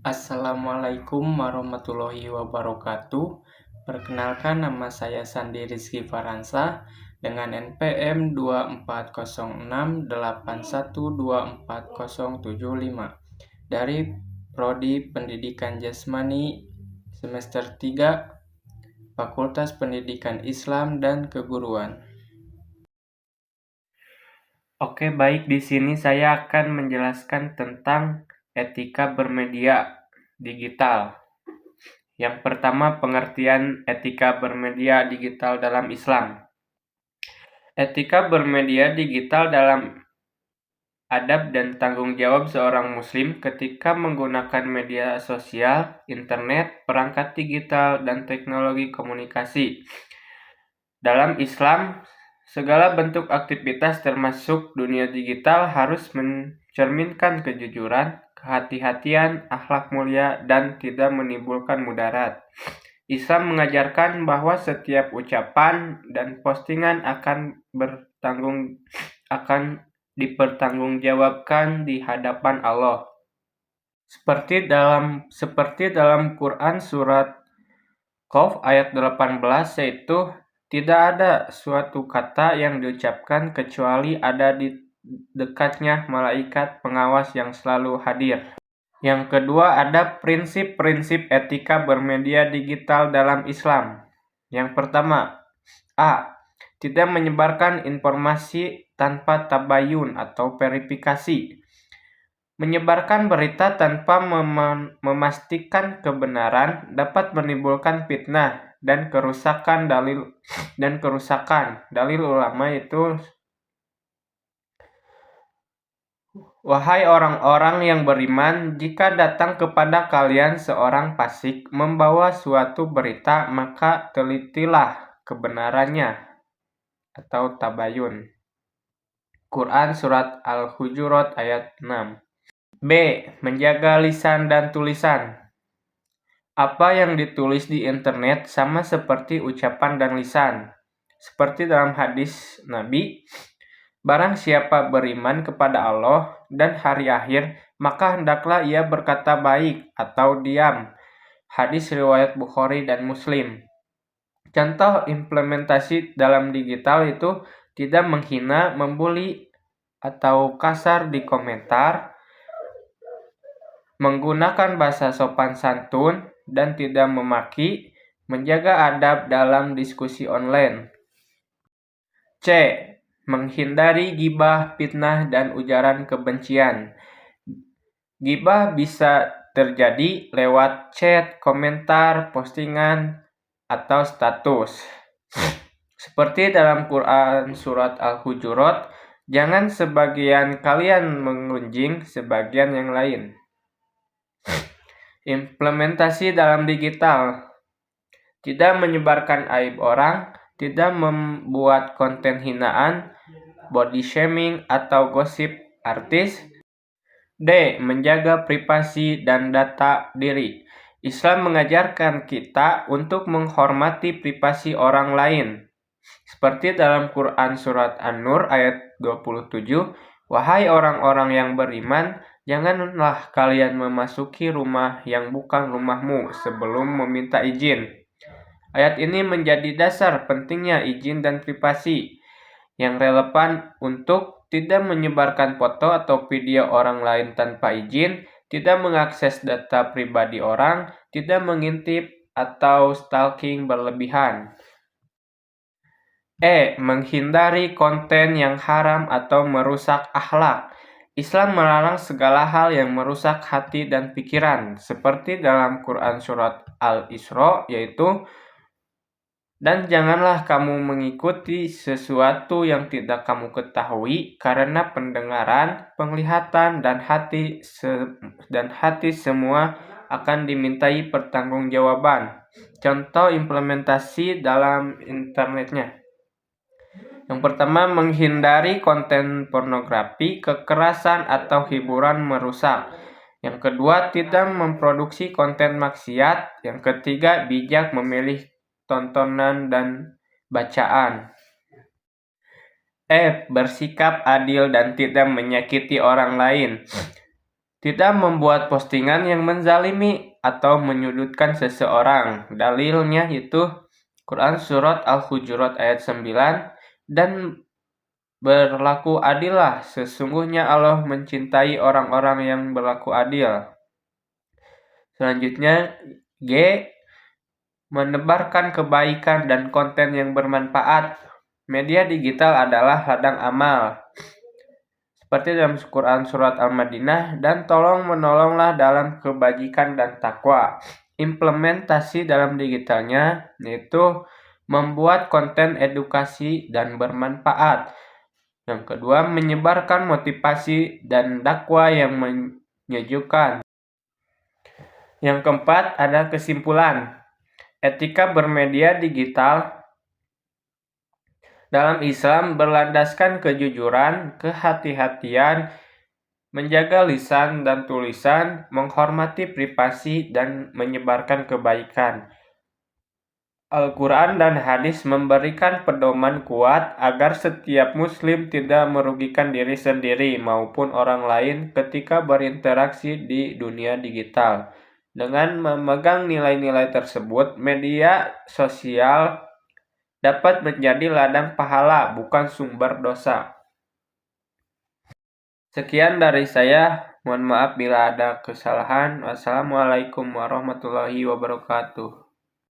Assalamualaikum warahmatullahi wabarakatuh. Perkenalkan, nama saya Sandi Rizky Faransa dengan NPM 240681240075 dari Prodi Pendidikan Jasmani semester 3 Fakultas Pendidikan Islam dan Keguruan. Oke, baik, di sini saya akan menjelaskan tentang etika bermedia digital. Yang pertama, pengertian etika bermedia digital dalam Islam. Etika bermedia digital dalam adab dan tanggung jawab seorang muslim ketika menggunakan media sosial, internet, perangkat digital, dan teknologi komunikasi. Dalam Islam, segala bentuk aktivitas termasuk dunia digital harus mencerminkan kejujuran, kehati-hatian, akhlak mulia, dan tidak menimbulkan mudarat. Islam mengajarkan bahwa setiap ucapan dan postingan akan dipertanggungjawabkan di hadapan Allah. Seperti dalam Quran surat Qaf ayat 18, yaitu tidak ada suatu kata yang diucapkan kecuali ada di dekatnya malaikat pengawas yang selalu hadir. Yang kedua, ada prinsip-prinsip etika bermedia digital dalam Islam. Yang pertama, A. Tidak menyebarkan informasi tanpa tabayun atau verifikasi. Menyebarkan berita tanpa memastikan kebenaran dapat menimbulkan fitnah dan kerusakan dalil ulama itu. Wahai orang-orang yang beriman, jika datang kepada kalian seorang fasik membawa suatu berita, maka telitilah kebenarannya atau tabayun. Quran surat Al-Hujurat ayat 6. B. Menjaga lisan dan tulisan. Apa yang ditulis di internet sama seperti ucapan dan lisan. Seperti dalam hadis Nabi, barang siapa beriman kepada Allah dan hari akhir, maka hendaklah ia berkata baik atau diam. Hadis riwayat Bukhari dan Muslim. Contoh implementasi dalam digital itu tidak menghina, membuli, atau kasar di komentar, menggunakan bahasa sopan santun, dan tidak memaki, menjaga adab dalam diskusi online. C. Menghindari gibah, fitnah, dan ujaran kebencian. Gibah bisa terjadi lewat chat, komentar, postingan, atau status. Seperti dalam Quran surat Al-Hujurat, jangan sebagian kalian mengunjing sebagian yang lain. Implementasi dalam digital. Tidak menyebarkan aib orang, tidak membuat konten hinaan, body shaming, atau gosip artis. D. Menjaga privasi dan data diri. Islam mengajarkan kita untuk menghormati privasi orang lain. Seperti dalam Quran surat An-Nur ayat 27, wahai orang-orang yang beriman, janganlah kalian memasuki rumah yang bukan rumahmu sebelum meminta izin. Ayat ini menjadi dasar pentingnya izin dan privasi yang relevan untuk tidak menyebarkan foto atau video orang lain tanpa izin, tidak mengakses data pribadi orang, tidak mengintip atau stalking berlebihan. E. Menghindari konten yang haram atau merusak akhlak. Islam melarang segala hal yang merusak hati dan pikiran, seperti dalam Quran surat Al-Isra, yaitu, dan janganlah kamu mengikuti sesuatu yang tidak kamu ketahui, karena pendengaran, penglihatan, dan hati semua akan dimintai pertanggungjawaban. Contoh implementasi dalam internetnya. Yang pertama, menghindari konten pornografi, kekerasan, atau hiburan merusak. Yang kedua, tidak memproduksi konten maksiat. Yang ketiga, bijak memilih tontonan dan bacaan. F. Bersikap adil dan tidak menyakiti orang lain. Tidak membuat postingan yang menzalimi atau menyudutkan seseorang. Dalilnya itu Quran Surat Al-Hujurat ayat 9, dan berlaku adillah, sesungguhnya Allah mencintai orang-orang yang berlaku adil. Selanjutnya, G. Menebarkan kebaikan dan konten yang bermanfaat. Media digital adalah ladang amal, seperti dalam Quran Surat Al-Madinah, dan tolong menolonglah dalam kebajikan dan takwa. Implementasi dalam digitalnya yaitu membuat konten edukasi dan bermanfaat. Yang kedua, menyebarkan motivasi dan dakwah yang menyejukkan. Yang keempat, ada kesimpulan. Etika bermedia digital dalam Islam berlandaskan kejujuran, kehati-hatian, menjaga lisan dan tulisan, menghormati privasi, dan menyebarkan kebaikan. Al-Quran dan hadis memberikan pedoman kuat agar setiap muslim tidak merugikan diri sendiri maupun orang lain ketika berinteraksi di dunia digital. Dengan memegang nilai-nilai tersebut, media sosial dapat menjadi ladang pahala, bukan sumber dosa. Sekian dari saya. Mohon maaf bila ada kesalahan. Wassalamualaikum warahmatullahi wabarakatuh.